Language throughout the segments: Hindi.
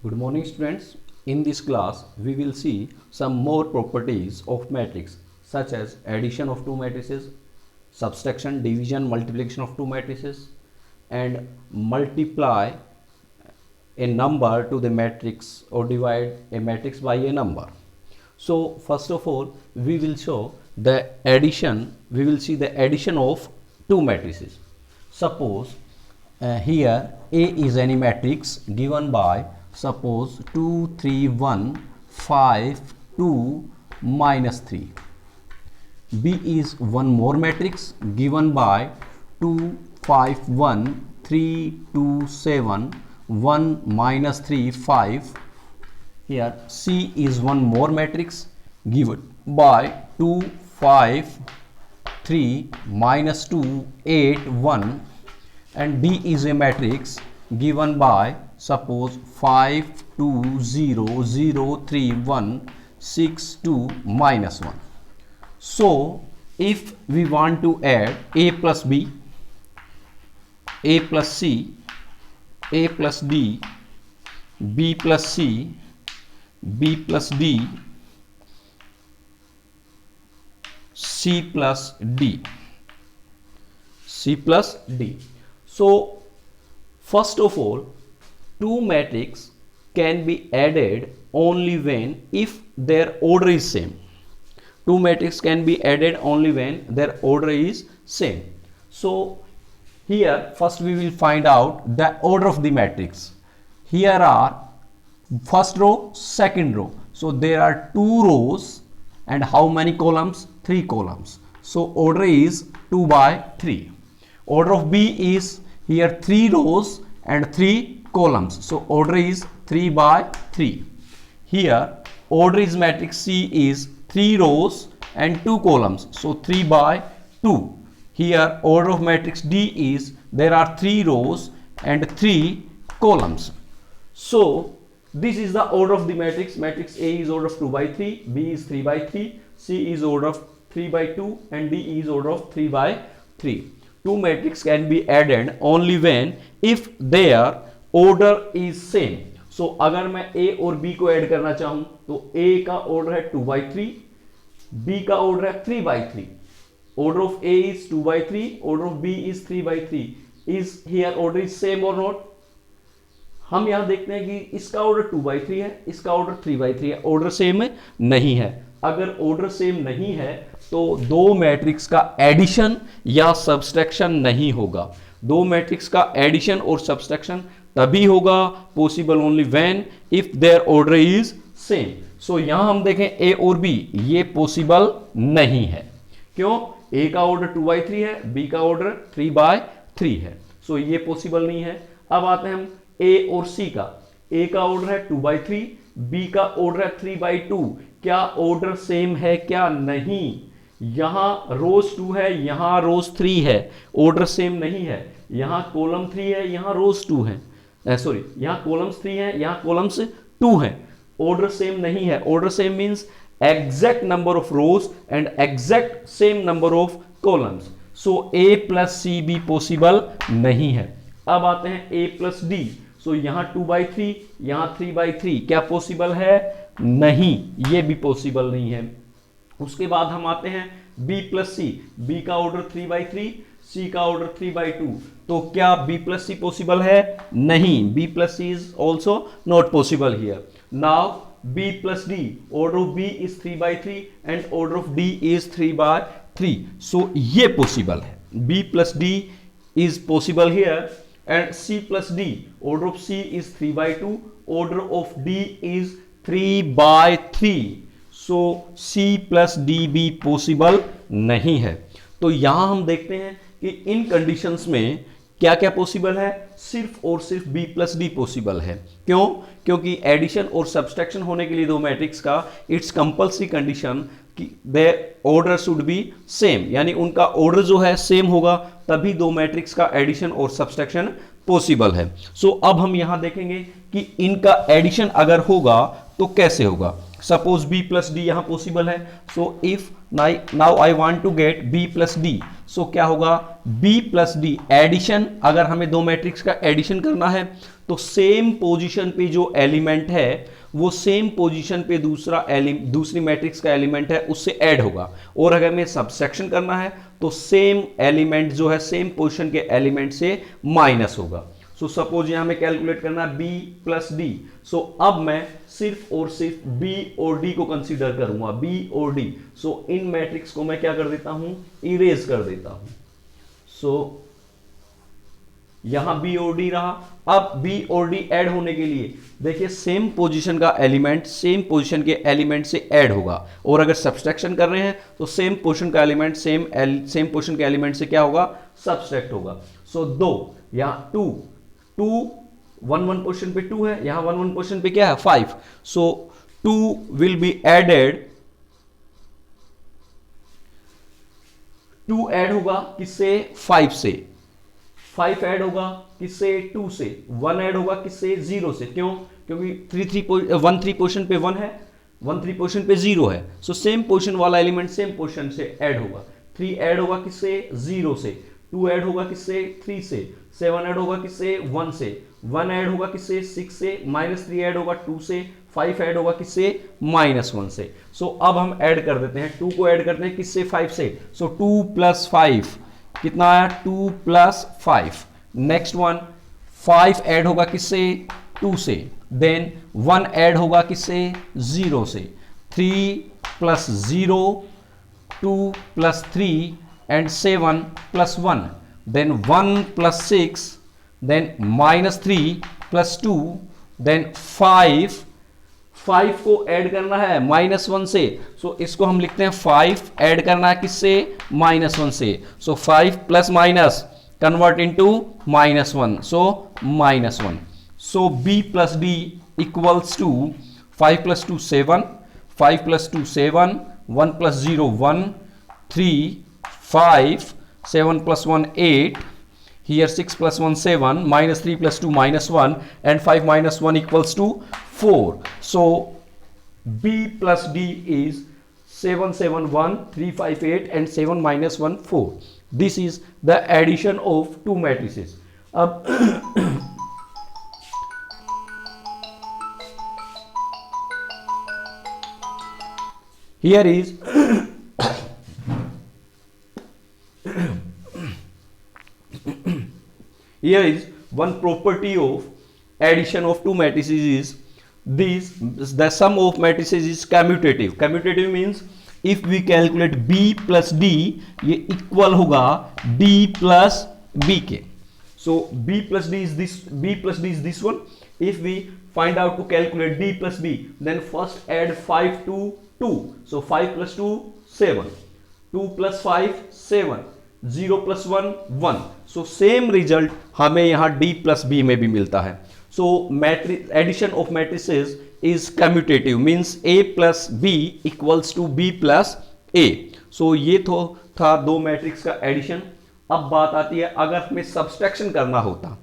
Good morning students. In this class we will see some more properties of matrix such as addition of two matrices, subtraction, division, multiplication of two matrices and multiply a number to the matrix or divide a matrix by a number. So first of all we will show the addition, we will see the addition of two matrices. Suppose here A is any matrix given by suppose 2 3 1 5 2 minus 3. B is one more matrix given by 2 5 1 3 2 7 1 minus 3 5. Here C is one more matrix given by 2 5 3 minus 2 8 1, and D is a matrix given by suppose 5 2 0 0 3 1 6 2 minus 1. So if we want to add A plus B, A plus C, A plus D, B plus C, B plus D, C plus D, C plus D. So first of all, two matrices can be added only when if their order is same. Two matrices can be added only when their order is same. So here first we will find out the order of the matrix. Here are first row, second row. So there are two rows and how many columns? Three columns. So order is 2 by 3. Order of B is here 3 rows and 3 columns. So order is 3 by 3. Here order is matrix C is 3 rows and 2 columns. So 3 by 2. Here order of matrix D is there are 3 rows and 3 columns. So this is the order of the matrix. Matrix A is order of 2 by 3, B is 3 by 3, C is order of 3 by 2 and D is order of 3 by 3. Two matrices can be added only when if their order is same. So अगर मैं A और B को ऐड करना चाहूं तो A का ऑर्डर है 2 by 3, B का ऑर्डर है 3 by 3. Order of A is 2 by 3, order of B is 3 by 3. Is here order is same or not? हम यहां देखते हैं कि इसका ऑर्डर 2 by 3 है, इसका ऑर्डर 3 by 3 है, ऑर्डर सेम नहीं है. अगर ऑर्डर सेम नहीं है तो दो मैट्रिक्स का एडिशन या सब्सट्रैक्शन नहीं होगा. दो मैट्रिक्स का एडिशन और सब्सट्रैक्शन तभी होगा possible only when if their order is same. So यहां हम देखें ए और बी, ये पॉसिबल नहीं है. क्यों? ए का ऑर्डर 2 by 3 है, बी का ऑर्डर 3 by 3 है. सो ये पॉसिबल नहीं है. अब आते हैं हम ए और सी का. ए का ऑर्डर है 2 by 3, बी का ऑर्डर है 3 by 2. क्या ऑर्डर सेम है? क्या नहीं. यहां रोज 2 है, यहां रोज 3 है, ऑर्डर सेम नहीं है. यहां कॉलम 3 है, यहां रोज 2 है, सॉरी यहां कॉलम्स 3 है, यहां कॉलम्स 2 है. ऑर्डर सेम नहीं है. Order same means exact number of rows and exact same number of columns. So A plus C भी पॉसिबल नहीं है. अब आते हैं ए प्लस डी. सो यहां 2 by 3, यहां 3 by 3. क्या पॉसिबल है? नहीं, ये भी पॉसिबल नहीं है. उसके बाद हम आते हैं B प्लस सी. बी का ऑर्डर 3 by 3, सी का ऑर्डर 3 by 2. तो क्या B प्लस सी पॉसिबल है? नहीं, B plus C is also not possible here. Now B plus D, order of B is 3 by 3 and order of D is 3 by 3. So ये पॉसिबल है. B plus D is possible here and C plus D, order of C is 3 by 2, order of D is 3 by 3. so C plus D भी possible नहीं है. तो यहां हम देखते हैं कि इन कंडीशंस में क्या क्या पॉसिबल है? सिर्फ और सिर्फ B प्लस डी पॉसिबल है. क्यों? क्योंकि एडिशन और सब्सट्रैक्शन होने के लिए दो मैट्रिक्स का इट्स कंपल्सरी कंडीशन कि their order should be same, यानी उनका ऑर्डर जो है सेम होगा तभी दो मैट्रिक्स का एडिशन और सब्सट्रैक्शन पॉसिबल है. सो अब हम यहां देखेंगे कि इनका एडिशन अगर होगा तो कैसे होगा? सपोज b प्लस डी यहां पॉसिबल है, so if now I want to get b plus D, so क्या होगा? b प्लस डी एडिशन, अगर हमें दो मैट्रिक्स का एडिशन करना है तो सेम पोजीशन पे जो एलिमेंट है वो सेम पोजीशन पे दूसरी मैट्रिक्स का एलिमेंट है उससे ऐड होगा, और अगर हमें सबसेक्शन करना है तो सेम एलिमेंट जो है सेम पोजीशन के एलिमेंट से माइनस होगा। सो सपोज यहां हमें कैलकुलेट करना है b प्लस डी, सो अब मैं सिर्फ और सिर्फ b और d को कंसीडर करूंगा, b और d। सो इन मैट्रिक्स को मैं क्या कर देता हूं? इरेज कर देता हूं। सो यहां b और d रहा। अब b और d ऐड होने के लिए देखिए सेम पोजीशन का एलिमेंट सेम पोजीशन के एलिमेंट से ऐड होगा, और अगर सब्सट्रैक्शन कर रहे हैं तो सेम पोजीशन का एलिमेंट सेम पोजीशन के एलिमेंट से क्या होगा? सब्सट्रैक्ट होगा। सो दो यहां 2 1 पोजीशन पे 2 है, यहां 1 पोजीशन पे क्या है? 5। सो 2 विल बी एडेड, 2 ऐड होगा किससे? 5 से। 5 ऐड होगा किससे? 2 से। 1 ऐड होगा किससे? 0 से। क्यों? क्योंकि 1 3 पोजीशन पे 1 है, 1 3 पोजीशन पे 0 है। सो सेम पोजीशन वाला एलिमेंट सेम पोजीशन से ऐड होगा। 3 ऐड होगा किससे? 0 से। 2 ऐड होगा किससे? 3 से। 7 ऐड होगा किससे? 1 से। 1 ऐड होगा किससे? 6 से। -3 ऐड होगा 2 से। 5 ऐड होगा किससे? -1 से। सो अब हम ऐड कर देते हैं, 2 को ऐड करते हैं किससे? 5 से। सो 2 + 5 कितना आया? 2 + 5। नेक्स्ट वन 5 ऐड होगा किससे? 2 से। देन 1 ऐड होगा किससे? 0 से। 3 + 0, 2 + 3 and 7 + 1, then 1 + 6, then -3 + 2, then 5 को ऐड करना है -1 से। सो इसको हम लिखते हैं 5 ऐड करना है किससे? -1 से। So 5 + minus convert into -1, so -1। So b + d equals to 5 + 2 7, 5 + 2 7, 1 + 0 1, 3 5, 7 + 1 8, here 6 + 1 7, -3 + 2 -1, and 5 - 1 = 4. So b + d is 7 7 1 3 5 8 and 7 - 1 4. This is the addition of two matrices. अब here is here is one property of addition of two matrices is the sum of matrices is commutative. Commutative means if we calculate b plus d, ये इक्वल होगा d plus b के. So b plus d is this one. If we find out to calculate d plus b, then first add 5 to 2. So 5 plus 2 7, 2 plus 5 7, 0 plus 1 1. So same result हमें यहाँ d plus b में भी मिलता है. So addition of matrices is commutative, means a plus b equals to b plus a. So ये तो था दो मैट्रिक्स का एडिशन. अब बात आती है अगर हमें सब्सट्रैक्शन करना होता,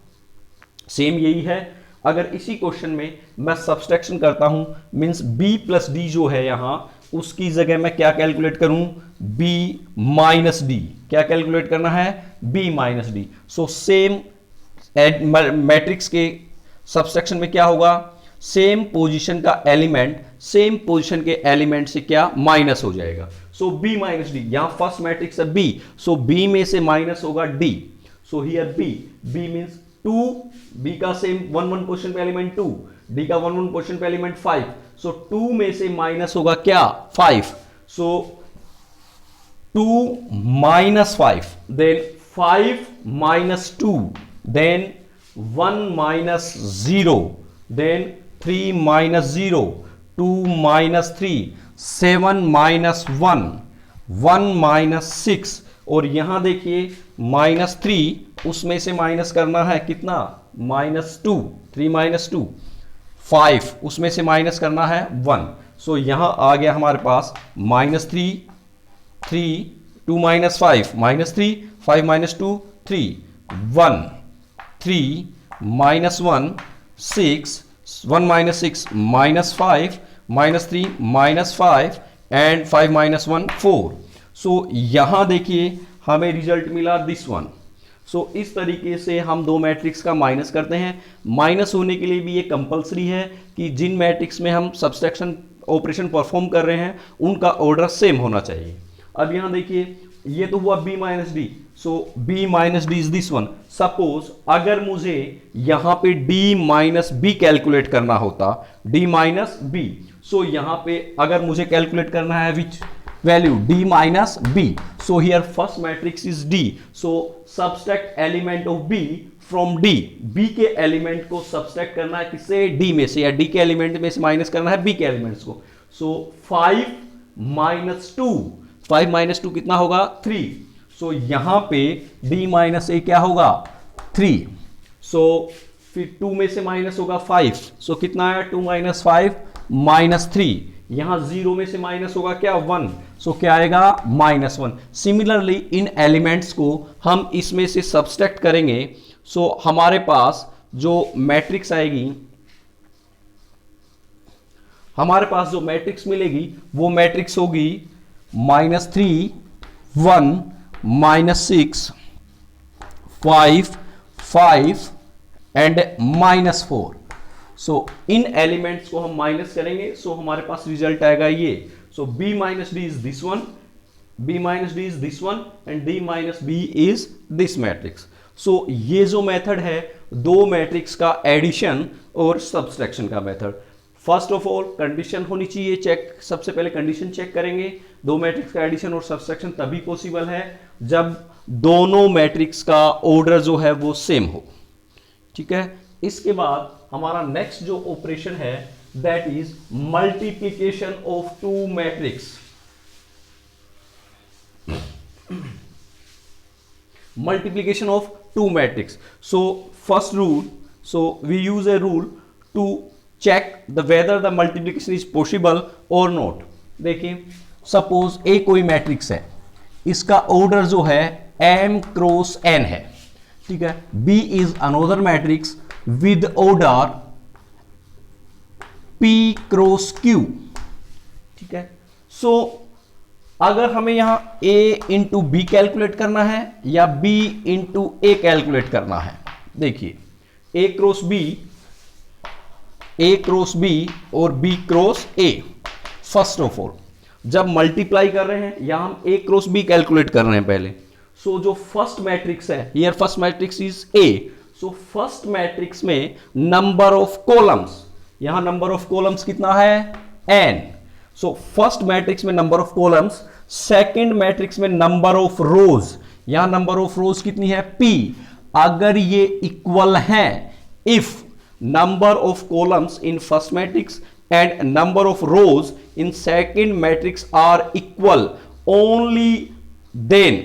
सेम यही है. अगर इसी क्वेश्चन में मैं सब्सट्रैक्शन करता हूं, मींस b प्लस डी जो है यहां, उसकी जगह मैं क्या कैलकुलेट करूं? b minus D. क्या कैलकुलेट करना है? b minus D. So same matrix के सब्सट्रैक्शन में क्या होगा? सेम पोजीशन का एलिमेंट सेम पोजीशन के एलिमेंट से क्या माइनस हो जाएगा. सो b माइनस डी. यहां फर्स्ट मैट्रिक्स है b, सो b में से माइनस होगा d. So here b means 2, b का सेम 1 1 पोजीशन पे एलिमेंट 2, d का 1 1 पोजीशन पे एलिमेंट 5. सो 2 में से माइनस होगा क्या? 5. सो 2 minus 5, then 5 minus 2, then 1 minus 0, then 3 minus 0, 2 minus 3, 7 minus 1, 1 minus 6, और यहां देखिए -3, उसमें से माइनस करना है कितना? -2, 3 minus 2, 5, उसमें से माइनस करना है 1. सो यहां आ गया हमारे पास -3, 3, 2 minus 5, -3, 5 minus 2, 3, 1, 3, -1, 6, 1 minus 6, -5, -3 -5 एंड 5 - 1 4। सो यहां देखिए हमें रिजल्ट मिला दिस वन। सो इस तरीके से हम दो मैट्रिक्स का माइनस करते हैं। माइनस होने के लिए भी ये कंपलसरी है कि जिन मैट्रिक्स में हम सब्सट्रैक्शन ऑपरेशन परफॉर्म कर रहे हैं उनका ऑर्डर सेम होना चाहिए। अब यहां देखिए ये तो हुआ b minus D, so b minus D is this one. Suppose अगर मुझे यहां पे d माइनस बी कैलकुलेट करना होता, d माइनस बी, सो यहां पे अगर मुझे कैलकुलेट करना है which value d minus b, so here first matrix is d, so subtract element of b from d, b के एलिमेंट को सब्सट्रैक्ट करना है किससे, d में से, या d के एलिमेंट में से माइनस करना है b के एलिमेंट्स को। so 5 माइनस 2, 5 माइनस 2 कितना होगा 3, so यहां पे d माइनस a क्या होगा 3, so फिर 2 में से माइनस होगा 5, so कितना है 2 माइनस 5 माइनस 3, यहां 0 में से माइनस होगा क्या 1, सो क्या आएगा -1। सिमिलरली इन एलिमेंट्स को हम इसमें से सब्सट्रैक्ट करेंगे, सो हमारे पास जो मैट्रिक्स आएगी, हमारे पास जो मैट्रिक्स मिलेगी वो मैट्रिक्स होगी -3 1 -6 5 5 एंड -4। सो इन एलिमेंट्स को हम माइनस करेंगे, सो हमारे पास रिजल्ट आएगा ये। So b minus D is this one, b minus D is this one and d minus b is this matrix. So ये जो मेथड है दो मैट्रिक्स का एडिशन और सब्सट्रैक्शन का method. First of all condition होनी चाहिए चेक, सबसे पहले कंडीशन चेक करेंगे। दो मैट्रिक्स का एडिशन और सब्सट्रैक्शन तभी पॉसिबल है जब दोनों मैट्रिक्स का ऑर्डर जो है वो सेम हो, ठीक है। इसके बाद हमारा नेक्स्ट जो ऑपरेशन है that is multiplication of two matrix. Multiplication of two matrix. So first rule, so we use a rule to check the whether the multiplication is possible और नॉट। देखिए सपोज ए कोई मैट्रिक्स है, इसका ऑर्डर जो है m क्रॉस n है, ठीक है। b is another matrix with order p cross q, ठीक है। सो अगर हमें यहां a इंटू बी कैलकुलेट करना है या b इंटू ए कैलकुलेट करना है, देखिए a क्रॉस b और b cross a। First of all जब मल्टीप्लाई कर रहे हैं यहां हम a क्रॉस b कैलकुलेट कर रहे हैं पहले। सो जो फर्स्ट मैट्रिक्स है, here first matrix is a, so first matrix में नंबर ऑफ कॉलम्स, यहां नंबर ऑफ कॉलम्स कितना है n, सो फर्स्ट मैट्रिक्स में number of columns. Second matrix में नंबर ऑफ रोज, यहां नंबर ऑफ रोज कितनी है p। अगर ये इक्वल है, if number of columns in first matrix and number of rows in second matrix are equal, only then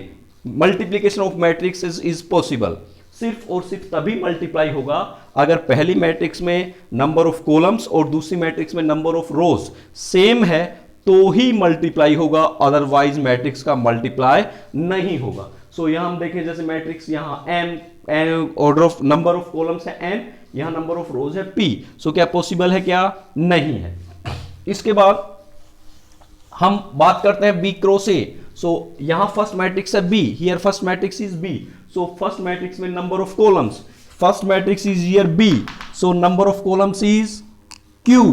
multiplication of matrix is possible. सिर्फ और सिर्फ तभी मल्टीप्लाई होगा अगर पहली मैट्रिक्स में नंबर ऑफ कॉलम्स और दूसरी मैट्रिक्स में नंबर ऑफ रोज सेम है तो ही मल्टीप्लाई होगा, अदरवाइज मैट्रिक्स का मल्टीप्लाई नहीं होगा। सो यहां हम देखें जैसे मैट्रिक्स यहां m order of number of columns है n, यहां नंबर ऑफ रोज है p, सो क्या पॉसिबल है, क्या नहीं है। इसके बाद हम बात करते हैं b क्रॉस a। सो यहां फर्स्ट मैट्रिक्स है b, here first matrix is b, so first matrix में number of columns, first matrix is here b, so number of columns is q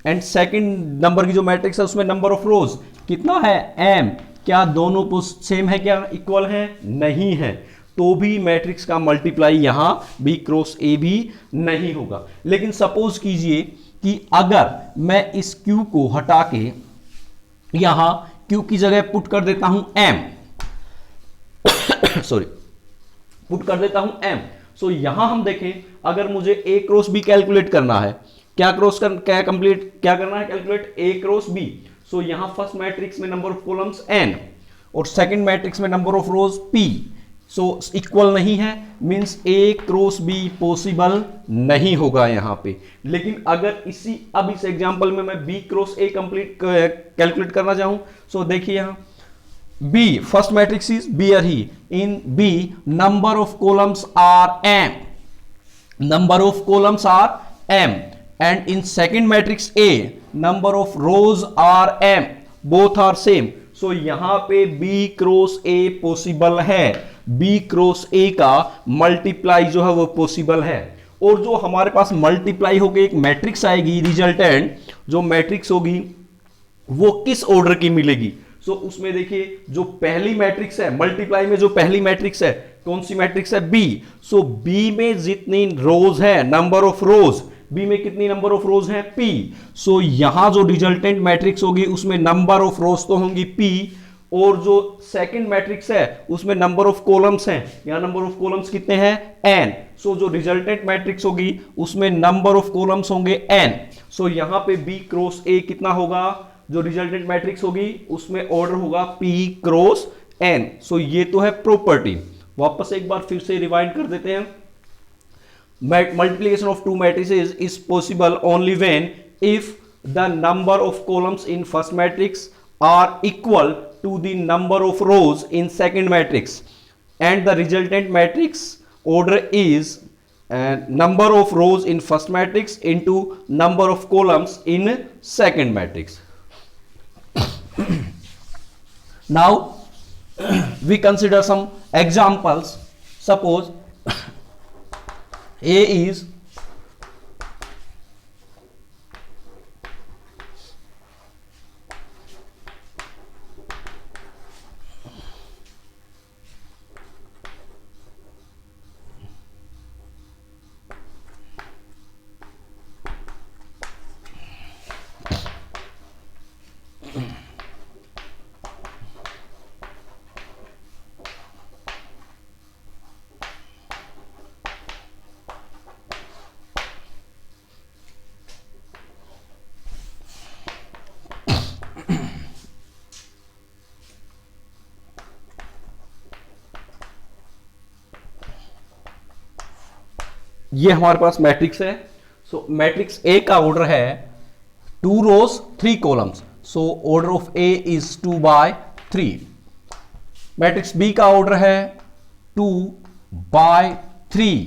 and second number की जो मैट्रिक्स है उसमें नंबर ऑफ रोज कितना है m। क्या दोनों सेम है, क्या इक्वल है, नहीं है, तो भी मैट्रिक्स का मल्टीप्लाई यहां b क्रॉस a भी नहीं होगा। लेकिन सपोज कीजिए कि अगर मैं इस q को हटा के यहां q की जगह पुट कर देता हूं m, सॉरी पुट कर देता हूं m। सो यहां हम देखें अगर मुझे a क्रॉस b कैलकुलेट करना है, क्या करना है कैलकुलेट a क्रॉस b। सो यहां फर्स्ट मैट्रिक्स में नंबर ऑफ कॉलम्स n और सेकंड मैट्रिक्स में number of rose p, so equal नहीं है, means a cross b possible नहीं होगा यहां पे। लेकिन अगर अब इस एग्जांपल में मैं b क्रॉस a कैलकुलेट करना चाहूं, सो देखिए यहां b first matrix is b are ही, in b number of columns are m, number of columns are m and in second matrix A number of rows are m, both are same. So यहां पे B क्रॉस A पॉसिबल है, B क्रॉस A का मल्टीप्लाई जो है वो पॉसिबल है। और जो हमारे पास मल्टीप्लाई होकर एक मैट्रिक्स आएगी रिजल्टेंट, जो मैट्रिक्स होगी वो किस ऑर्डर की मिलेगी? सो उसमें देखिए जो पहली मैट्रिक्स है मल्टीप्लाई में, जो पहली मैट्रिक्स है कौन सी मैट्रिक्स है? बी। सो बी में जितनी रोज है, नंबर ऑफ रोज, बी में कितनी नंबर ऑफ रोज हैं? पी। सो यहां जो रिजल्टेंट मैट्रिक्स होगी उसमें नंबर ऑफ रोज तो होंगी पी, और जो सेकंड मैट्रिक्स है उसमें नंबर ऑफ कॉलम्स हैं, यहां नंबर ऑफ कॉलम्स कितने हैं? एन। सो जो रिजल्टेंट मैट्रिक्स होगी उसमें नंबर ऑफ कॉलम्स होंगे एन। सो यहां पे बी क्रॉस ए कितना होगा? जो रिजल्टेंट मैट्रिक्स होगी उसमें ऑर्डर होगा पी क्रॉस एन। सो ये तो है प्रॉपर्टी। वापस एक बार फिर से रिवाइंड कर देते हैं। Multiplication of two matrices is possible only when if the number of columns in first matrix are equal to the number of rows in second matrix and the resultant matrix order is number of rows in first matrix into number of columns in second matrix. Now we consider some examples. Suppose A is ये हमारे पास मैट्रिक्स है। सो मैट्रिक्स ए का ऑर्डर है 2 rows 3 columns, so order of A is 2 by 3। Matrix B का ऑर्डर है 2 by 3,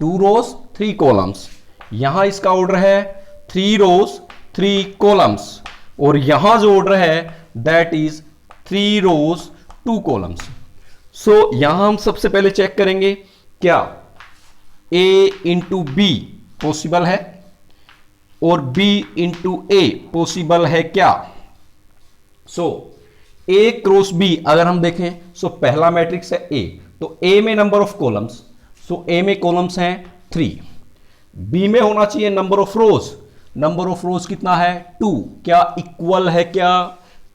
2 rows 3 columns। यहां इसका ऑर्डर है 3 rows 3 columns, और यहां जो ऑर्डर है दैट इज 3 rows 2 columns। सो यहां हम सबसे पहले चेक करेंगे क्या A इंटू बी पॉसिबल है और B इंटू ए पॉसिबल है क्या? सो A क्रॉस B अगर हम देखें, सो पहला मैट्रिक्स है A, तो A में number of columns, so A में कॉलम्स हैं 3। B में होना चाहिए number of rose, number of rows कितना है? 2। क्या इक्वल है क्या?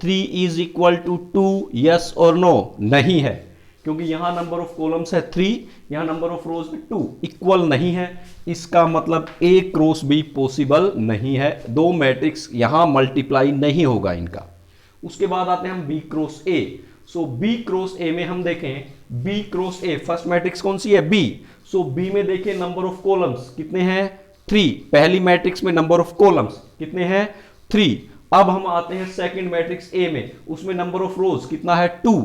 3 इज इक्वल टू 2, यस और नो? नहीं है, क्योंकि यहां नंबर ऑफ कॉलम्स है 3, यहां नंबर ऑफ रोज है 2, इक्वल नहीं है। इसका मतलब A क्रॉस B पॉसिबल नहीं है, दो मैट्रिक्स यहां मल्टीप्लाई नहीं होगा इनका। उसके बाद आते हैं हम B cross A। So B cross A में हम देखें, B cross A first matrix कौन सी है? B। सो B में देखें नंबर ऑफ कॉलम्स कितने हैं? 3। पहली मैट्रिक्स में नंबर ऑफ कॉलम्स कितने हैं? 3। अब हम आते हैं सेकंड मैट्रिक्स A में, उसमें नंबर ऑफ रोज कितना है? 2।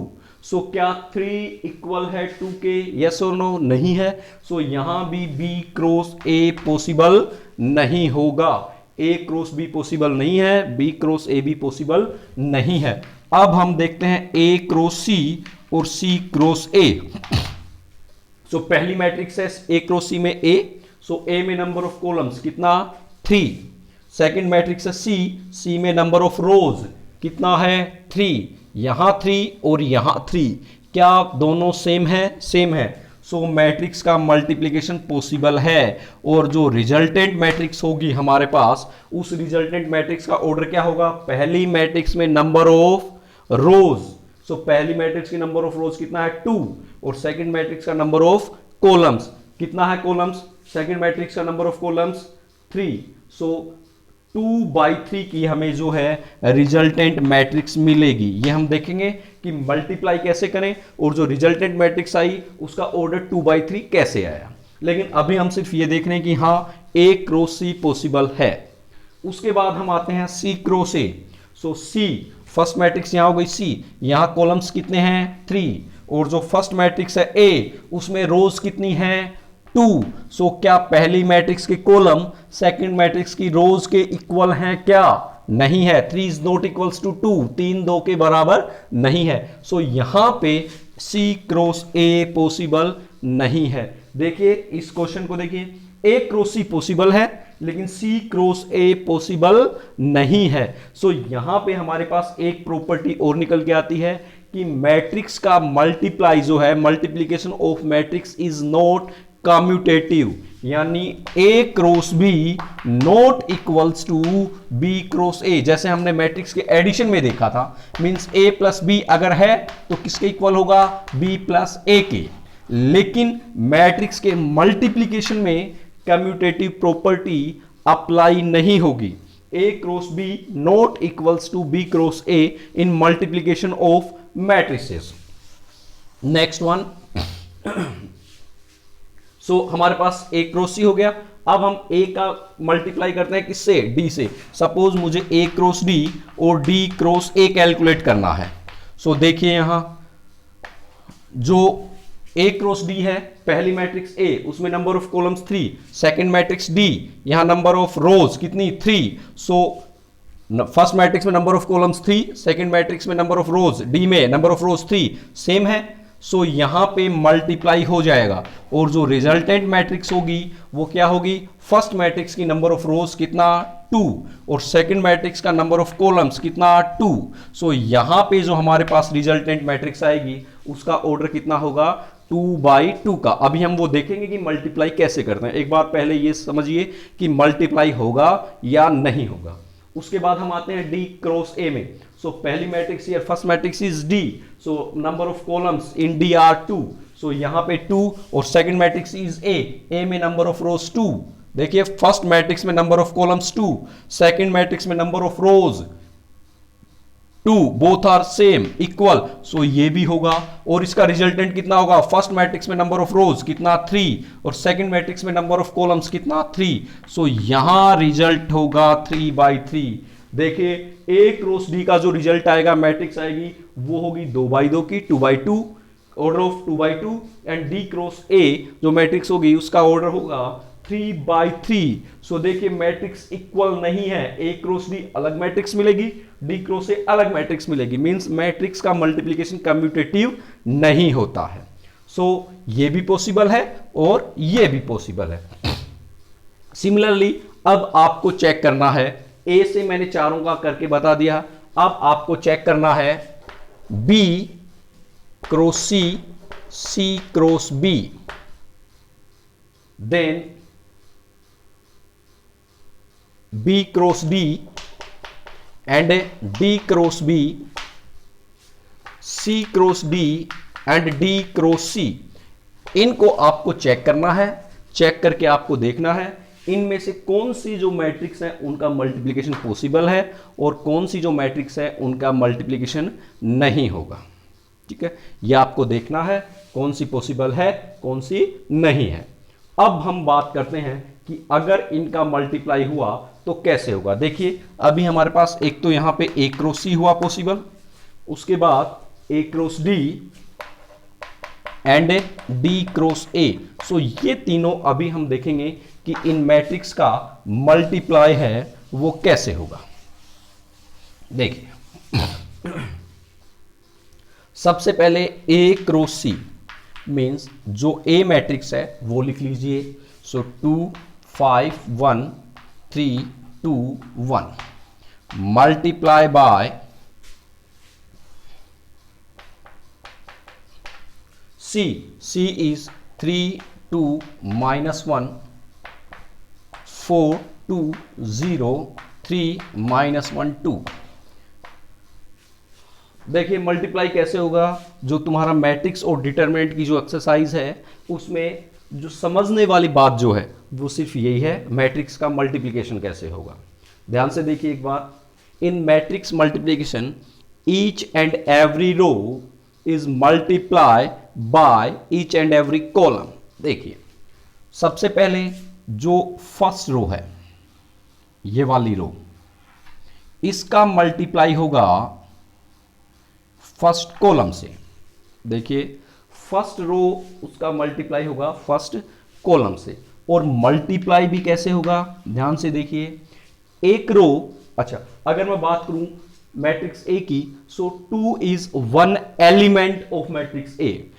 सो क्या 3 इक्वल है 2 के? यस और नो? नहीं है। सो यहां भी B क्रॉस A पॉसिबल नहीं होगा। A क्रॉस B पॉसिबल नहीं है, B क्रॉस A भी पॉसिबल नहीं है। अब हम देखते हैं A क्रॉस C और C क्रॉस A। सो पहली मैट्रिक्स है A क्रॉस C में A, सो A में नंबर ऑफ कॉलम्स कितना? 3। सेकंड मैट्रिक्स है C में नंबर ऑफ रोज कितना है? 3। यहां 3 और यहां 3, क्या दोनों सेम है? सेम है। सो मैट्रिक्स का मल्टीप्लिकेशन पॉसिबल है, और जो रिजल्टेंट मैट्रिक्स होगी हमारे पास, उस रिजल्टेंट मैट्रिक्स का ऑर्डर क्या होगा? पहली मैट्रिक्स में नंबर ऑफ रोज, सो पहली मैट्रिक्स की नंबर ऑफ रोज कितना है? 2, और सेकंड मैट्रिक्स का नंबर ऑफ कॉलम्स कितना है? कॉलम्स, सेकंड मैट्रिक्स का नंबर ऑफ कॉलम्स 3। सो 2/3 की हमें जो है रिजल्टेंट मैट्रिक्स मिलेगी। ये हम देखेंगे कि मल्टीप्लाई कैसे करें, और जो रिजल्टेंट मैट्रिक्स आई उसका ऑर्डर 2/3 कैसे आया। लेकिन अभी हम सिर्फ ये देख रहे हैं कि हाँ A क्रॉस C पॉसिबल है। उसके बाद हम आते हैं C cross A। So C first matrix यहां हो गई C, यहां कॉलम्स कितने हैं? 3, और जो फर्स्ट मैट्रिक्स है A उसमें रोज कितनी हैं? 2। सो क्या पहली मैट्रिक्स के कॉलम सेकंड मैट्रिक्स की रोज के इक्वल हैं क्या? नहीं है। 3 इज नॉट इक्वल्स टू 2, 3 2 के बराबर नहीं है। सो यहां पे C क्रॉस A पॉसिबल नहीं है। देखिए इस क्वेश्चन को देखिए, A क्रॉस C पॉसिबल है लेकिन C क्रॉस A पॉसिबल नहीं है। सो यहां पे हमारे पास एक प्रॉपर्टी और निकल के आती है कि मैट्रिक्स का मल्टीप्लाई जो है, multiplication of matrix is not commutative, यानी A cross B not equals to B cross A। जैसे हमने मैट्रिक्स के एडिशन में देखा था, मींस A प्लस B अगर है तो किसके इक्वल होगा? B प्लस A के। लेकिन मैट्रिक्स के मल्टीप्लीकेशन में कम्यूटेटिव प्रॉपर्टी अप्लाई नहीं होगी। A cross B not equals to B cross A in multiplication of matrices. Next one, so हमारे पास A क्रॉस C हो गया। अब हम A का मल्टीप्लाई करते हैं किससे? D से। सपोज मुझे A क्रॉस D और D क्रॉस A कैलकुलेट करना है। सो देखिए यहां जो A क्रॉस D है, पहली मैट्रिक्स A, उसमें number of columns 3, second matrix D, यहां नंबर ऑफ रोज कितनी? 3। सो फर्स्ट मैट्रिक्स में number of columns 3, second matrix में नंबर ऑफ रोज, D में नंबर ऑफ रोज 3 सेम है। सो यहां पे मल्टीप्लाई हो जाएगा और जो रिजल्टेंट मैट्रिक्स होगी वो क्या होगी? फर्स्ट मैट्रिक्स की नंबर ऑफ रोज कितना? 2 और सेकंड मैट्रिक्स का नंबर ऑफ कॉलम्स कितना? 2। सो यहां पे जो हमारे पास रिजल्टेंट मैट्रिक्स आएगी उसका ऑर्डर कितना होगा? 2/2 का। अभी हम वो देखेंगे कि मल्टीप्लाई कैसे करते हैं। एक बार पहले ये समझिए कि मल्टीप्लाई होगा या नहीं होगा। उसके बाद हम आते हैं D क्रॉस A में। सो पहली matrix here, first matrix is D, so number of columns in D are 2। So यहां पे 2 और सेकंड मैट्रिक्स इज A में नंबर ऑफ रोज 2। देखिए फर्स्ट मैट्रिक्स में number of columns 2, second matrix में number of rows 2, both are same equal. So ये भी होगा। और इसका रिजल्टेंट कितना होगा? फर्स्ट मैट्रिक्स में नंबर ऑफ रोज कितना? 3 और सेकंड मैट्रिक्स में नंबर ऑफ कॉलम्स कितना? 3। सो यहां रिजल्ट होगा 3/3। देखिए A क्रॉस D का जो रिजल्ट आएगा, मैट्रिक्स आएगी, वो होगी 2/2 की, 2/2, order of 2/2। And D cross A जो मैट्रिक्स होगी उसका ऑर्डर होगा 3/3। सो देखिए मैट्रिक्स इक्वल नहीं है। A क्रॉस D अलग मैट्रिक्स मिलेगी, D क्रॉस A अलग मैट्रिक्स मिलेगी, मींस मैट्रिक्स का मल्टीप्लिकेशन कम्यूटेटिव नहीं होता है। सो ये भी पॉसिबल है और ये भी पॉसिबल है। सिमिलरली अब आपको चेक करना है, A से मैंने चारों का करके बता दिया, अब आपको चेक करना है B cross C, C cross B, then B cross D and D cross B, C cross D and D cross C। इनको आपको चेक करना है। चेक करके आपको देखना है इनमें से कौन सी जो मैट्रिक्स है उनका मल्टीप्लिकेशन पॉसिबल है और कौन सी जो मैट्रिक्स है उनका मल्टीप्लिकेशन नहीं होगा। ठीक है, यह आपको देखना है कौन सी पॉसिबल है कौन सी नहीं है। अब हम बात करते हैं कि अगर इनका मल्टीप्लाई हुआ तो कैसे होगा। देखिए अभी हमारे पास एक तो यहां पे A क्रॉस C हुआ पॉसिबल, उसके बाद A cross D and D cross A। सो ये तीनों अभी हम देखेंगे कि इन मैट्रिक्स का मल्टीप्लाई है वो कैसे होगा। देखिए सबसे पहले A क्रॉस C मींस जो A मैट्रिक्स है वो लिख लीजिए। सो 2 5 1 3 2 1 multiply by C is 3 2 minus 1 4 2 0 3 minus 1 2। देखिए मल्टीप्लाई कैसे होगा। जो तुम्हारा मैट्रिक्स और डिटरमिनेंट की जो एक्सरसाइज है उसमें जो समझने वाली बात जो है वो सिर्फ यही है, मैट्रिक्स का मल्टीप्लिकेशन कैसे होगा। ध्यान से देखिए एक बार, in matrix multiplication each and every row is multiply by each and every column. देखिए सबसे पहले जो फर्स्ट रो है ये वाली रो, इसका मल्टीप्लाई होगा फर्स्ट कॉलम से। देखिए फर्स्ट रो उसका मल्टीप्लाई होगा फर्स्ट कॉलम से। और मल्टीप्लाई भी कैसे होगा, ध्यान से देखिए, एक रो, अच्छा अगर मैं बात करूं मैट्रिक्स ए की, सो 2 is one element of matrix A.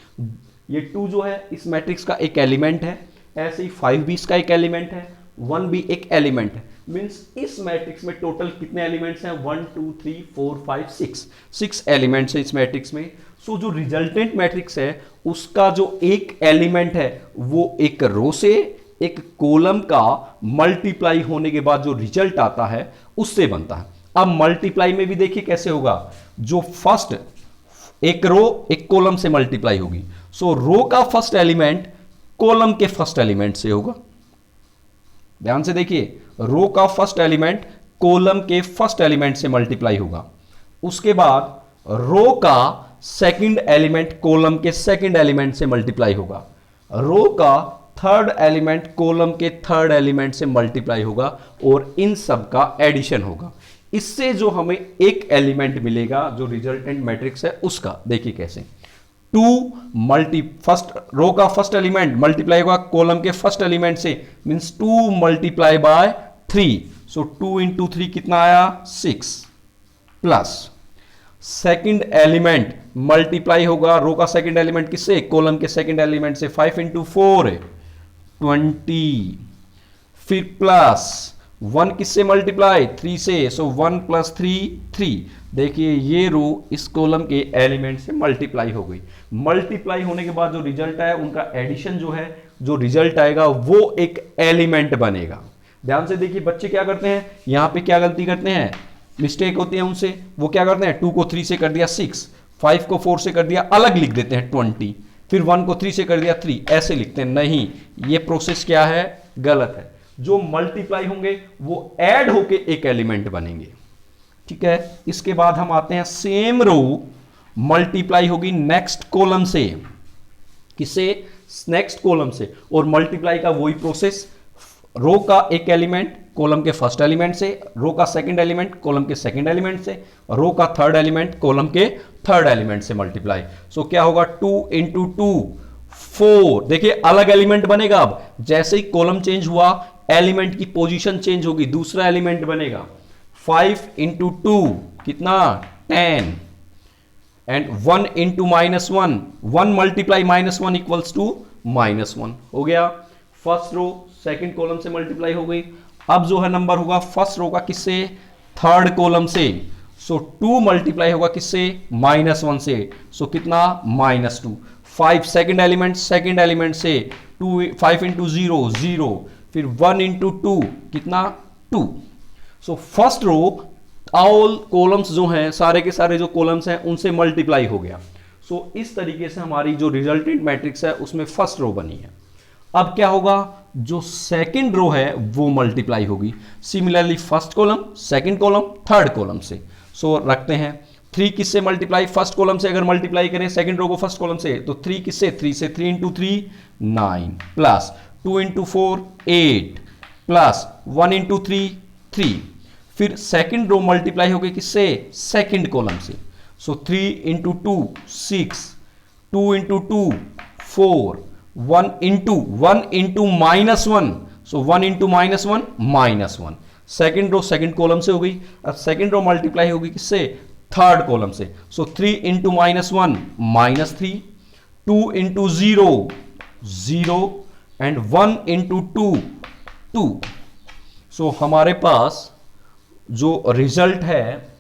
ये 2 जो है इस मैट्रिक्स का एक एलिमेंट है, ऐसे ही 5 भी इसका एक एलिमेंट है, 1 भी एक एलिमेंट है। मींस इस मैट्रिक्स में टोटल कितने एलिमेंट्स हैं, 1 2 3 4 5 6 एलिमेंट्स हैं इस मैट्रिक्स में। सो जो रिजल्टेंट मैट्रिक्स है उसका जो एक एलिमेंट है वो एक रो से एक कॉलम का मल्टीप्लाई होने के बाद जो रिजल्ट आता है उससे बनता है। अब मल्टीप्लाई में भी देखिए कैसे होगा, जो फर्स्ट एक रो एक कॉलम से मल्टीप्लाई होगी, सो रो का फर्स्ट एलिमेंट कॉलम के फर्स्ट एलिमेंट से होगा। ध्यान से देखिए, रो का फर्स्ट एलिमेंट कॉलम के फर्स्ट एलिमेंट से मल्टीप्लाई होगा, उसके बाद रो का सेकंड एलिमेंट कॉलम के सेकंड एलिमेंट से मल्टीप्लाई होगा, रो का थर्ड एलिमेंट कॉलम के थर्ड एलिमेंट से मल्टीप्लाई होगा, और इन सब का एडिशन होगा। इससे जो हमें एक एलिमेंट मिलेगा जो रिजल्टेंट मैट्रिक्स है उसका, देखिए कैसे, 2 फर्स्ट रो का फर्स्ट एलिमेंट मल्टीप्लाई होगा कॉलम के फर्स्ट एलिमेंट से, means 2 multiply by 3, so 2 into 3 कितना आया 6, प्लस सेकंड एलिमेंट मल्टीप्लाई होगा रो का सेकंड एलिमेंट किससे, कॉलम के सेकंड एलिमेंट से, 5 इंटू 4 20, फिर प्लस 1 किससे मल्टीप्लाई 3 से, सो 1 प्लस 3 3। देखिए ये रो इस कॉलम के एलिमेंट से मल्टीप्लाई हो गई। मल्टीप्लाई होने के बाद जो रिजल्ट आया उनका एडिशन जो है, जो रिजल्ट आएगा वो एक एलिमेंट बनेगा। ध्यान से देखिए बच्चे क्या करते हैं, यहां पे क्या गलती करते हैं, मिस्टेक होती है उनसे, वो क्या करते हैं 2 को 3 से कर दिया 6, 5 को 4 से कर दिया, अलग लिख देते हैं 20, फिर 1 को 3 से कर दिया 3, ऐसे लिखते हैं। नहीं, ये प्रोसेस क्या है, गलत है। जो मल्टीप्लाई होंगे वो ऐड होके एक एलिमेंट बनेंगे, ठीक है। इसके बाद हम आते हैं, सेम रो मल्टीप्लाई होगी नेक्स्ट कॉलम से, किससे, नेक्स्ट कॉलम से, और मल्टीप्लाई का वही प्रोसेस, रो का एक एलिमेंट कॉलम के फर्स्ट एलिमेंट से, रो का सेकंड एलिमेंट कॉलम के सेकंड एलिमेंट से, रो का थर्ड एलिमेंट कॉलम के थर्ड एलिमेंट से मल्टीप्लाई। सो क्या होगा, 2 इंटू 2 4, देखिए अलग एलिमेंट बनेगा। अब जैसे ही कॉलम चेंज हुआ एलिमेंट की पोजीशन चेंज होगी, दूसरा एलिमेंट बनेगा। 5 इंटू 2 कितना 10, and 1 into -1, 1 multiply -1 equals to -1 हो गया। फर्स्ट रो सेकंड कॉलम से मल्टीप्लाई हो गई। अब जो है नंबर होगा फर्स्ट रो का किससे, थर्ड कॉलम से, सो 2 मल्टीप्लाई होगा किससे, -1 से, सो कितना -2। 5 सेकंड एलिमेंट से, 5 इंटू 0 0, फिर 1 इंटू 2 कितना 2। So first row all columns जो हैं, सारे के सारे जो कॉलम्स हैं उनसे मल्टीप्लाई हो गया। सो इस तरीके से हमारी जो रिजल्टेंट मैट्रिक्स है उसमें फर्स्ट रो बनी है। अब क्या होगा, जो सेकंड रो है वो मल्टीप्लाई होगी similarly first column, second column, third column से। सो रखते हैं 3 किससे मल्टीप्लाई, फर्स्ट कॉलम से अगर मल्टीप्लाई करें सेकंड रो को फर्स्ट कॉलम से, तो 3 किससे, 3 से, 3 into 3 9, plus 2 into 4 8, plus 1 into 3 3, फिर सेकंड रो मल्टीप्लाई हो गई किससे, सेकंड कॉलम से, so 3 into 2 6, 2 into 2 4, 1 into -1, so 1 into -1 second row second column से हो गई। अब सेकंड रो मल्टीप्लाई होगी किससे, थर्ड कॉलम से, so 3 into -1 -3, 2 into 0 0, and 1 into 2 2। सो हमारे पास जो रिजल्ट है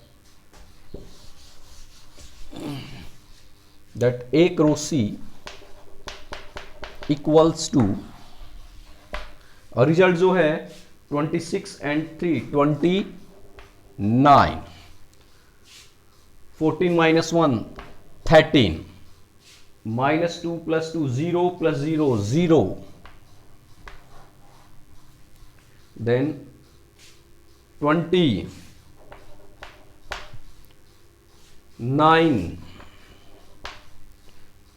दैट एक रो सी इक्वल्स टू, और रिजल्ट जो है 26 एंड 3 29, 14 -1 13, -2 + 2 0 + 0 0, then 20 9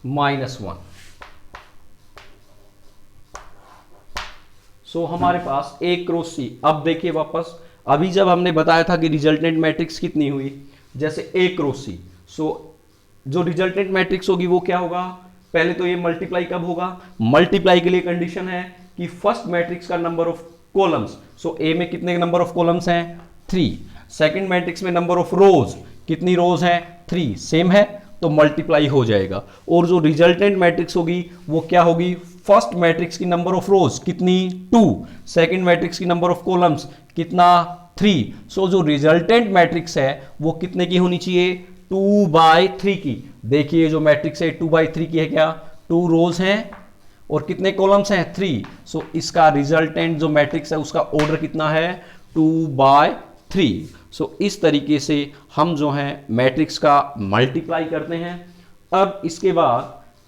-1। सो हमारे पास एक रो सी। अब देखिए वापस, अभी जब हमने बताया था कि रिजल्टेंट मैट्रिक्स कितनी हुई, जैसे एक रो सी, सो जो रिजल्टेंट मैट्रिक्स होगी वो क्या होगा, पहले तो ये मल्टीप्लाई कब होगा, मल्टीप्लाई के लिए कंडीशन है कि फर्स्ट मैट्रिक्स का नंबर ऑफ कॉलम्स, सो ए में कितने नंबर ऑफ कॉलम्स हैं 3, सेकंड मैट्रिक्स में नंबर ऑफ रोज, कितनी रोज हैं 3, सेम है तो मल्टीप्लाई हो जाएगा। और जो रिजल्टेंट मैट्रिक्स होगी वो क्या होगी, फर्स्ट मैट्रिक्स की नंबर ऑफ रोज कितनी 2, सेकंड मैट्रिक्स की नंबर ऑफ कॉलम्स कितना 3, सो जो रिजल्टेंट मैट्रिक्स है वो कितने की होनी चाहिए 2/3 की। देखिए जो मैट्रिक्स है 2/3 की है, क्या 2 रोज हैं और कितने कॉलम्स हैं 3, सो इसका रिजल्टेंट जो मैट्रिक्स है उसका ऑर्डर कितना है 2/3। सो इस तरीके से हम जो है मैट्रिक्स का मल्टीप्लाई करते हैं। अब इसके बाद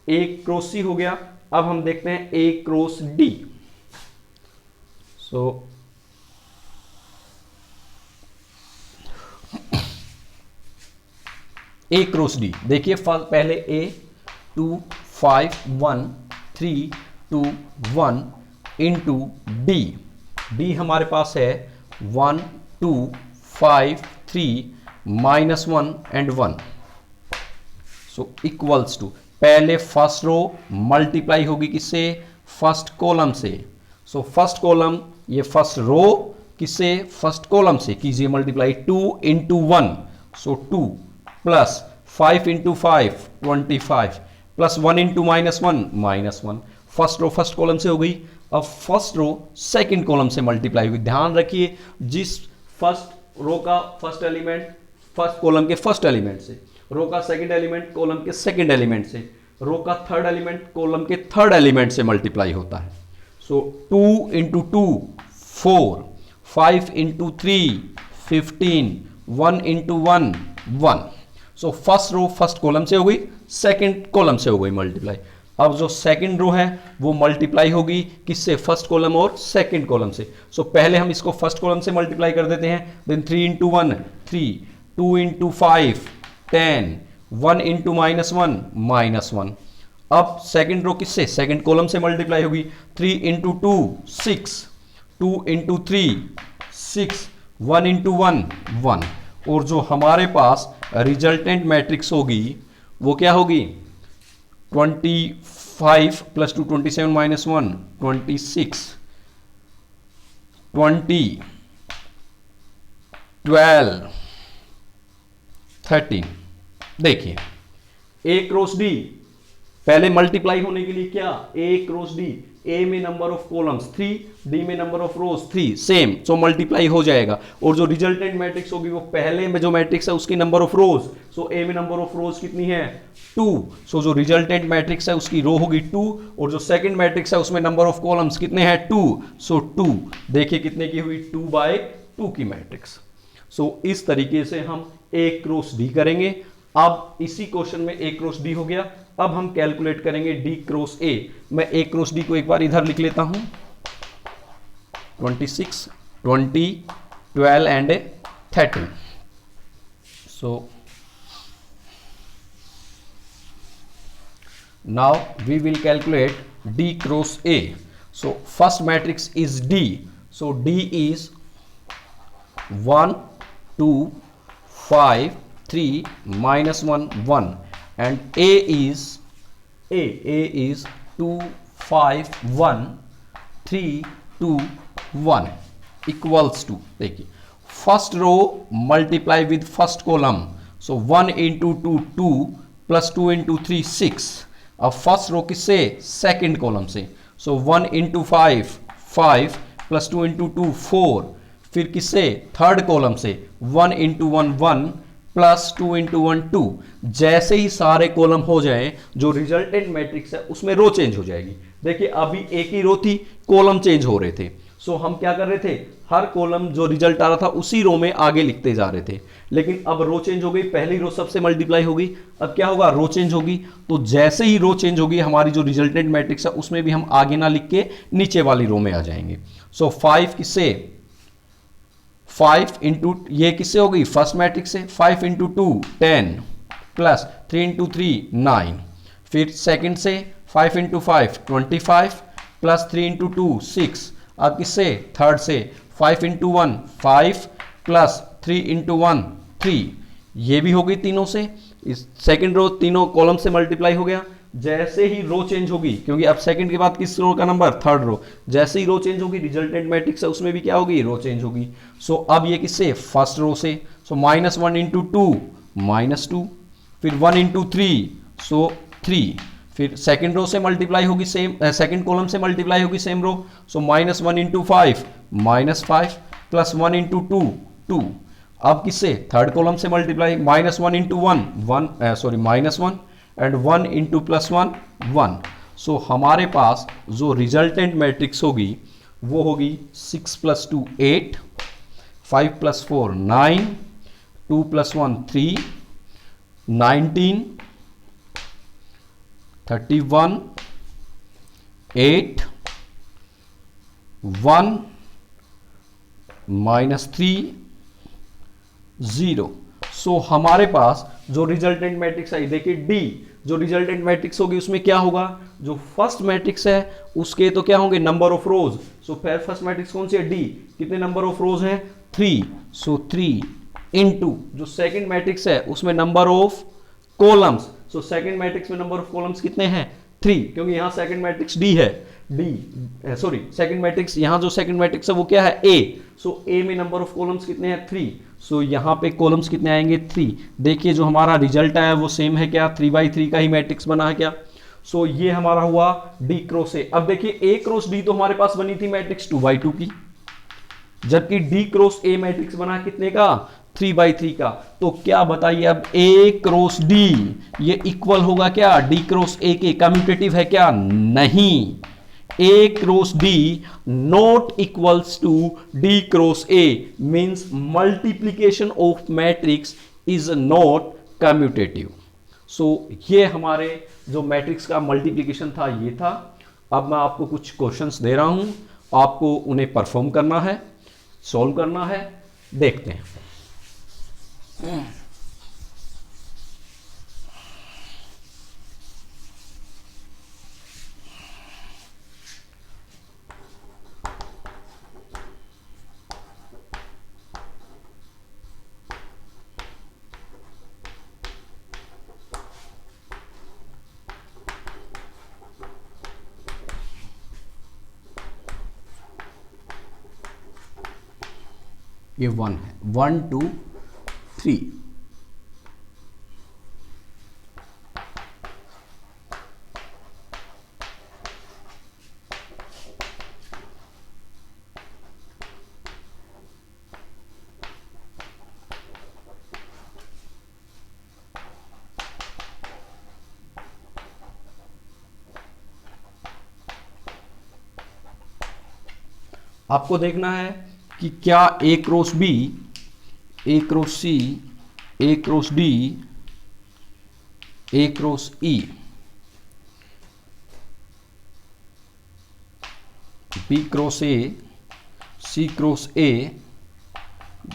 A क्रॉस C हो गया, अब हम देखते हैं A cross D। So A cross D, देखिए पहले A 2 5 1 3 2 1 इंटू D, D हमारे पास है 1 2 5 3 -1 एंड 1, सो इक्वल्स टू, पहले फर्स्ट रो मल्टीप्लाई होगी किससे, फर्स्ट कॉलम से, सो फर्स्ट कॉलम ये फर्स्ट रो किससे, फर्स्ट कॉलम से कीजिए multiply, 2 into 1 so 2 plus 5 into 5 25 plus 1 into -1 first row first column से हो गई। अब फर्स्ट रो सेकंड कॉलम से मल्टीप्लाई हुई, ध्यान रखिए जिस फर्स्ट रो का फर्स्ट एलिमेंट फर्स्ट कॉलम के फर्स्ट एलिमेंट से, रो का सेकंड एलिमेंट कॉलम के सेकंड एलिमेंट से, रो का थर्ड एलिमेंट कॉलम के थर्ड एलिमेंट से मल्टीप्लाई होता है। So 2 into 2 4, 5 into 3 15, 1 into 1 1, so first row first column से हो गई, सेकंड कॉलम से हो गई मल्टीप्लाई। अब जो सेकंड रो है वो मल्टीप्लाई होगी किससे, फर्स्ट कॉलम और सेकंड कॉलम से। सो पहले हम इसको फर्स्ट कॉलम से मल्टीप्लाई कर देते हैं, देन 3 इंटू 1 3, 2 इंटू 5 10, 1 इंटू -1 अब सेकंड रो किससे, सेकंड कॉलम से मल्टीप्लाई होगी, 3 इंटू 2 6, 2 इंटू 3 6, 1 इंटू 1 1, और जो हमारे पास रिजल्टेंट मैट्रिक्स होगी वो क्या होगी 25 प्लस 2 27 -1 26, 20 12 13। देखिए A क्रॉस D, पहले मल्टीप्लाई होने के लिए क्या A क्रॉस D, A में नंबर ऑफ कॉलम्स 3, D में number of rose 3, same, so multiply हो जाएगा। और जो रिजल्टेंट मैट्रिक्स होगी वो पहले में जो मैट्रिक्स है उसकी number of rose, so A में नंबर ऑफ रोज कितनी है 2, सो जो रिजल्टेंट मैट्रिक्स है उसकी रो होगी 2, और जो सेकंड मैट्रिक्स है उसमें नंबर ऑफ कॉलम्स कितने हैं 2, सो 2, देखिए कितने की हुई 2/2 की मैट्रिक्स। सो इस तरीके से हम A क्रॉस D करेंगे। अब इसी क्वेश्चन में A क्रॉस D हो गया, अब हम कैलकुलेट करेंगे D क्रॉस A। मैं A क्रॉस D को एक बार इधर लिख लेता हूं, 26 20 12 and 13। So now we will calculate D cross A. So first matrix is D, so D is 1 2 5 3 -1 1, and A is 2 5 1 3 2 1 equals to, देखिए first row multiply with first column, so 1 into 2 2 plus 2 into 3 6। अब फर्स्ट रो किससे, सेकंड कॉलम से, सो 1 इंटू 5 5 प्लस 2 इंटू 2 4, फिर किससे, थर्ड कॉलम से 1 इंटू 1 1 प्लस 2 इंटू 1 2। जैसे ही सारे कॉलम हो जाए जो रिजल्टेंट मैट्रिक्स है उसमें रो चेंज हो जाएगी। देखिए अभी एक ही रो थी, कॉलम चेंज हो रहे थे, सो हम क्या कर रहे थे, हर कॉलम जो रिजल्ट आ रहा था उसी रो में आगे लिखते जा रहे थे। लेकिन अब रो चेंज हो गई, पहली रो सबसे मल्टीप्लाई होगी, अब क्या होगा, रो चेंज होगी। तो जैसे ही रो चेंज होगी हमारी जो रिजल्टेंट मैट्रिक्स है उसमें भी हम आगे ना लिख के नीचे वाली रो में आ जाएंगे। सो 5 किससे, 5 इंटू, ये किससे हो गई, फर्स्ट मैट्रिक्स से, 5 इंटू 2 10 प्लस 3 इंटू 3 9, फिर सेकंड से 5 इंटू 5 25 प्लस 3 इंटू 2 6। अब किससे, थर्ड से 5 इंटू 1 5 प्लस 3 इंटू 1 3, ये भी हो गई तीनों से। इस सेकंड रो तीनों कॉलम से मल्टीप्लाई हो गया। जैसे ही रो चेंज होगी, क्योंकि अब सेकंड के बाद किस रो का नंबर, थर्ड रो, जैसे ही रो चेंज होगी रिजल्टेंट मैट्रिक्स है उसमें भी क्या होगी, रो चेंज होगी। सो अब ये किससे, फर्स्ट रो से। सो -1 इंटू 2 -2, फिर 1 इंटू 3 सो 3, फिर सेकंड रो से मल्टीप्लाई होगी सेम, सेकंड कॉलम से मल्टीप्लाई होगी सेम रो। सो -1 इंटू 5 -5 प्लस 1 इंटू 2 2। अब किससे, थर्ड कॉलम से multiply, -1 into 1 sorry -1 and 1 into +1 1। सो हमारे पास जो रिजल्टेंट मैट्रिक्स होगी वो होगी 6 + 2 8, 5 + 4 9, 2 + 1 3, 19, 31, 8, 1, -3 0। सो हमारे पास जो रिजल्टेंट मैट्रिक्स है, देखिए डी, जो रिजल्टेंट मैट्रिक्स होगी उसमें क्या होगा, जो फर्स्ट मैट्रिक्स है उसके तो क्या होंगे, नंबर ऑफ रोज। सो फिर फर्स्ट मैट्रिक्स कौन सी है, डी, कितने नंबर ऑफ रोज हैं, 3। सो 3 इनटू जो सेकंड मैट्रिक्स है उसमें number of columns. So second matrix में नंबर ऑफ कॉलम्स कितने हैं, 3, क्योंकि यहां सेकंड मैट्रिक्स डी है, डी सॉरी सेकंड मैट्रिक्स, यहां जो सेकंड मैट्रिक्स है वो क्या है, ए। सो ए में नंबर ऑफ कॉलम्स कितने हैं, 3। सो यहां पे कॉलम्स कितने आएंगे, 3। देखिए जो हमारा रिजल्ट आया वो सेम है क्या, 3/3 का ही मैट्रिक्स बना है क्या। सो ये हमारा हुआ डी क्रॉस ए। अब देखिए ए क्रॉस डी तो हमारे पास बनी थी मैट्रिक्स 2/2 की, जबकि डी क्रॉस ए मैट्रिक्स बना कितने का, 3/3 का। तो क्या बताइए अब ए क्रॉस डी ये इक्वल होगा क्या, डी क्रॉस ए के, कम्यूटेटिव है क्या, नहीं। A cross D not equals to D cross A means multiplication of matrix is not commutative. So ये हमारे जो मैट्रिक्स का मल्टीप्लिकेशन था ये था। अब मैं आपको कुछ क्वेश्चंस दे रहा हूं, आपको उन्हें परफॉर्म करना है, सॉल्व करना है, देखते हैं। ये 1 है, 1 2 3। आपको देखना है कि क्या A cross B, A cross C, A cross D, A cross E, B cross A, C cross A,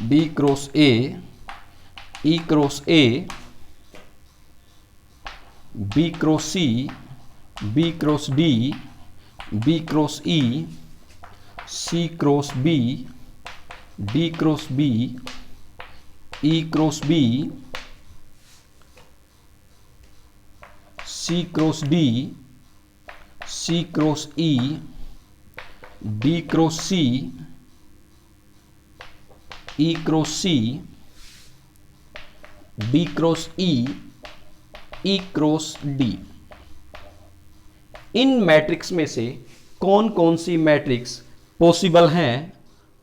D cross A, E cross A, B cross C, B cross D, B cross E, C cross B, D cross B, E cross B, C cross D, C cross E, D cross C, E cross C, D cross E cross D. इन मैट्रिक्स में से कौन कौन सी मैट्रिक्स पॉसिबल हैं,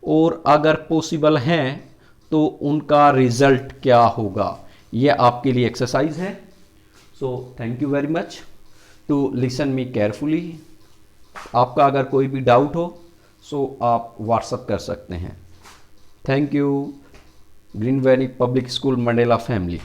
और अगर पॉसिबल हैं तो उनका रिजल्ट क्या होगा, यह आपके लिए एक्सरसाइज है। So thank you very much to listen me carefully. आपका अगर कोई भी डाउट हो सो आप व्हाट्सअप कर सकते हैं। Thank you. Green valley public school Mandela family.